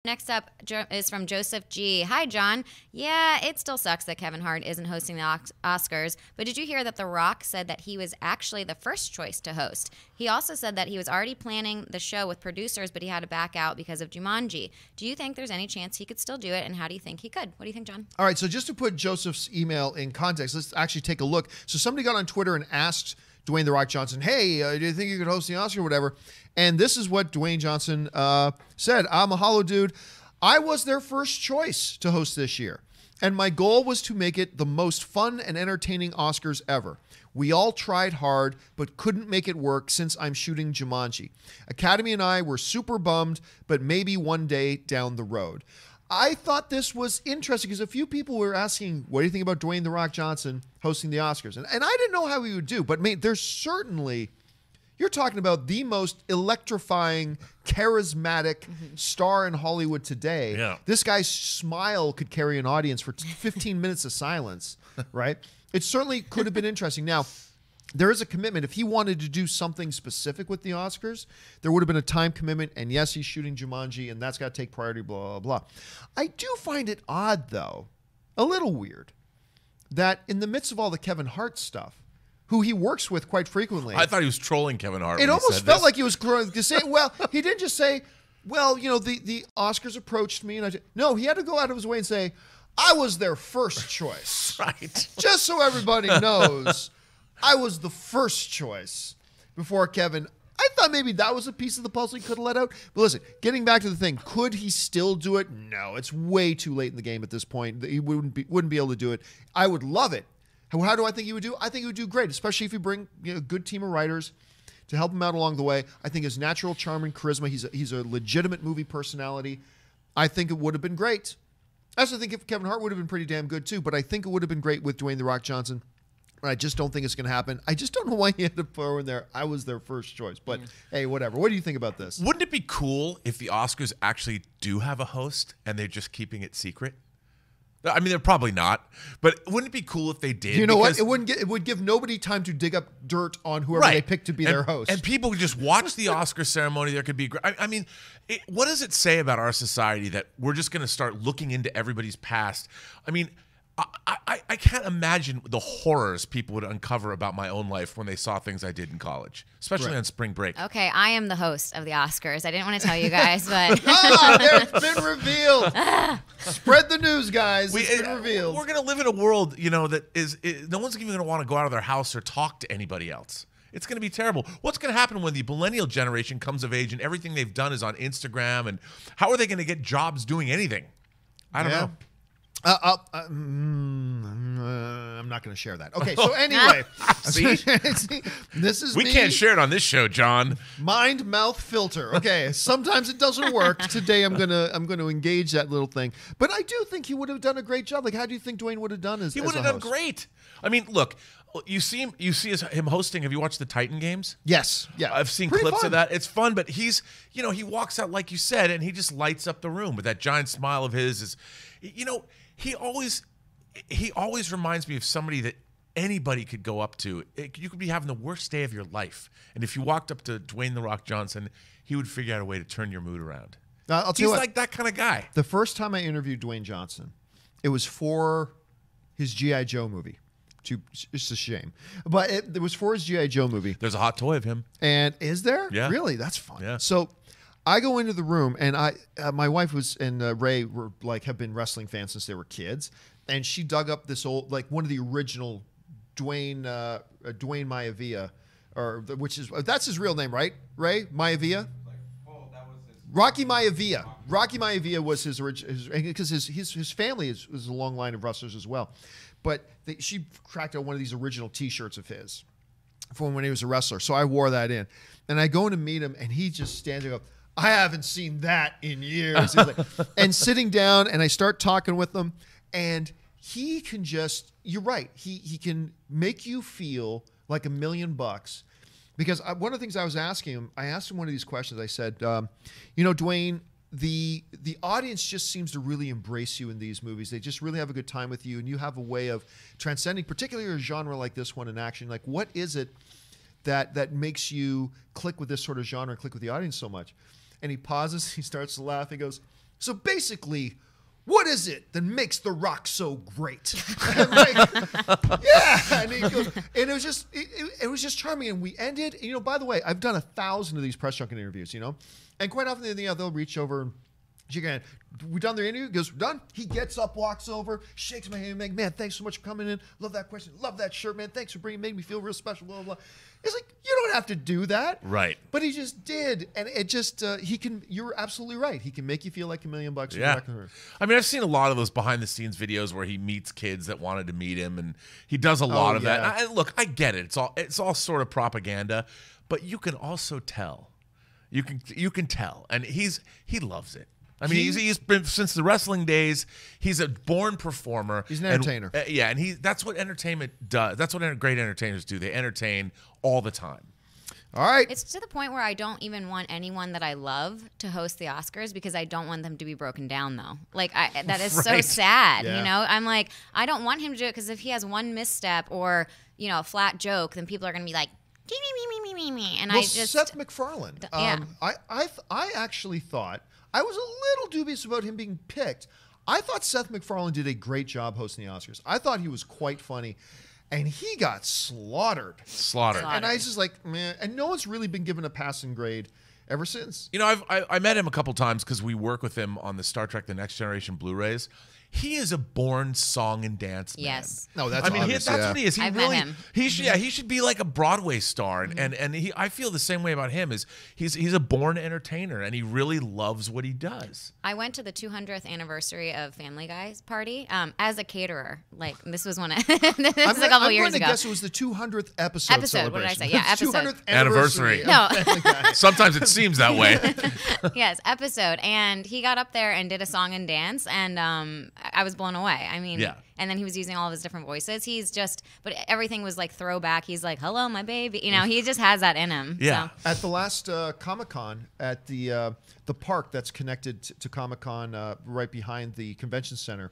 Next up is from Joseph G. Hi, John. Yeah, it still sucks that Kevin Hart isn't hosting the Oscars, but did you hear that The Rock said that he was actually the first choice to host? He also said that he was already planning the show with producers, but he had to back out because of Jumanji. Do you think there's any chance he could still do it, and how do you think he could? What do you think, John? All right, so just to put Joseph's email in context, let's actually take a look. So somebody got on Twitter and asked Dwayne "The Rock" Johnson, hey, do you think you could host the Oscar or whatever? And this is what Dwayne Johnson said. I'm a hollow dude. I was their first choice to host this year, and my goal was to make it the most fun and entertaining Oscars ever. We all tried hard, but couldn't make it work since I'm shooting Jumanji. Academy and I were super bummed, but maybe one day down the road. I thought this was interesting because a few people were asking, what do you think about Dwayne "The Rock" Johnson hosting the Oscars? And I didn't know how he would do, but there's certainly... You're talking about the most electrifying, charismatic star in Hollywood today. Yeah. This guy's smile could carry an audience for 15 minutes of silence, right? It certainly could have been interesting. Now, there is a commitment. If he wanted to do something specific with the Oscars, there would have been a time commitment. And yes, he's shooting Jumanji, and that's got to take priority, blah, blah, blah. I do find it odd, though, a little weird, that in the midst of all the Kevin Hart stuff, who he works with quite frequently. I thought he was trolling Kevin Hart. It almost felt like he was saying, well, he didn't just say, well, you know, the Oscars approached me. And no, he had to go out of his way and say, I was their first choice. Right. Just so everybody knows, I was the first choice before Kevin. I thought maybe that was a piece of the puzzle he could have let out. But listen, getting back to the thing, could he still do it? No, it's way too late in the game at this point. He wouldn't be able to do it. I would love it. How do I think he would do? I think he would do great, especially if you bring a good team of writers to help him out along the way. I think his natural charm and charisma, he's a legitimate movie personality. I think it would have been great. I also think if Kevin Hart would have been pretty damn good too, but I think it would have been great with Dwayne "The Rock" Johnson. I just don't think it's going to happen. I just don't know why he had to throw in there, I was their first choice. But hey, whatever. What do you think about this? Wouldn't it be cool if the Oscars actually do have a host and they're just keeping it secret? I mean, they're probably not, but wouldn't it be cool if they did? You know what? It would give nobody time to dig up dirt on whoever they picked to be their host. And people would just watch the Oscar ceremony. There could be, I mean, what does it say about our society that we're just going to start looking into everybody's past? I mean, I can't imagine the horrors people would uncover about my own life when they saw things I did in college, especially on spring break. Okay, I am the host of the Oscars. I didn't want to tell you guys, but... It's been revealed. Spread the news, guys. It's been revealed. We're going to live in a world, you know, that no one's even going to want to go out of their house or talk to anybody else. It's going to be terrible. What's going to happen when the millennial generation comes of age and everything they've done is on Instagram? And how are they going to get jobs doing anything? I don't know. I'm not going to share that. Okay, so anyway, this is we can't share it on this show, John. Mind mouth filter. Okay, sometimes it doesn't work. Today I'm gonna engage that little thing, but I do think he would have done a great job. Like, how do you think Dwayne would have done as he would have done great? I mean, look, you see him hosting. Have you watched the Titan games? Yes, yeah. I've seen clips of that. It's fun, but he walks out like you said, and he just lights up the room with that giant smile of his. He always reminds me of somebody that anybody could go up to. You could be having the worst day of your life, and if you walked up to Dwayne "The Rock" Johnson, he would figure out a way to turn your mood around. I'll tell you what, like that kind of guy. The first time I interviewed Dwayne Johnson, it was for his G.I. Joe movie. It's a shame, but it was for his G.I. Joe movie. There's a hot toy of him. And is there? Yeah. Really? That's fun. Yeah. So I go into the room, and my wife and Ray were have been wrestling fans since they were kids, and she dug up this old one of the original Dwayne Maivia, that's his real name, right? Ray Maivia. Rocky Maivia. Rocky Maivia was his original, because his family is a long line of wrestlers as well, but she cracked out one of these original T-shirts of his from when he was a wrestler. So I wore that in, and I go in to meet him, and he just stands there. I haven't seen that in years. And sitting down, and I start talking with him, and he can just, you're right, he can make you feel like $1 million. Because one of the things I was asking him, I asked him one of these questions. I said, Dwayne, the audience just seems to really embrace you in these movies. They just really have a good time with you, and you have a way of transcending, particularly a genre like this one in action. Like, what is it that makes you click with this sort of genre and click with the audience so much? And he pauses, he starts to laugh, he goes, So basically, what is it that makes The Rock so great? And like, yeah, and he goes, and it was just charming. And we ended. You know, by the way, I've done 1,000 of these press junket interviews. You know, and quite often they'll reach over. We done their interview. He goes, done. He gets up, walks over, shakes my hand, man, thanks so much for coming in. Love that question. Love that shirt, man. Thanks for made me feel real special. Blah blah blah. It's like, you don't have to do that, right? But he just did, and it just he can. You're absolutely right. He can make you feel like $1 million. Yeah. I mean, I've seen a lot of those behind the scenes videos where he meets kids that wanted to meet him, and he does a lot of that. And look, I get it. It's all sort of propaganda, but you can also tell. You can tell, and he loves it. I mean, he's been since the wrestling days. He's a born performer. He's an entertainer. And that's what entertainment does. That's what great entertainers do. They entertain all the time. All right. It's to the point where I don't even want anyone that I love to host the Oscars because I don't want them to be broken down, though. Like, that is so sad, you know? I'm like, I don't want him to do it because if he has one misstep or, you know, a flat joke, then people are going to be like, me. And well, I just... Seth MacFarlane. Yeah. I actually thought... I was a little dubious about him being picked. I thought Seth MacFarlane did a great job hosting the Oscars. I thought he was quite funny. And he got slaughtered. And I was just like, man. And no one's really been given a passing grade ever since. You know, I met him a couple times because we work with him on the Star Trek The Next Generation Blu-rays. He is a born song and dance man. Yes. No, that's obvious, that's what he is. I've met him. He should be like a Broadway star, and I feel the same way about him. Is he's a born entertainer, and he really loves what he does. I went to the 200th anniversary of Family Guy's party as a caterer. Like, this was one. This was a couple years ago. I'm going to guess it was the 200th episode. What did I say? Yeah, episode. 200th anniversary. No. Sometimes it seems that way. Yes, episode. And he got up there and did a song and dance, and I was blown away. I mean, yeah. And then he was using all of his different voices. But everything was like throwback. He's like, hello, my baby. You know, he just has that in him. Yeah. So. At the last Comic-Con, at the park that's connected to Comic-Con right behind the convention center,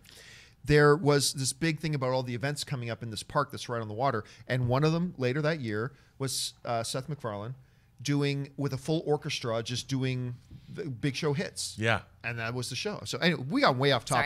there was this big thing about all the events coming up in this park that's right on the water. And one of them later that year was Seth MacFarlane doing, with a full orchestra, just doing the Big Show hits. Yeah. And that was the show. So anyway, we got way off topic.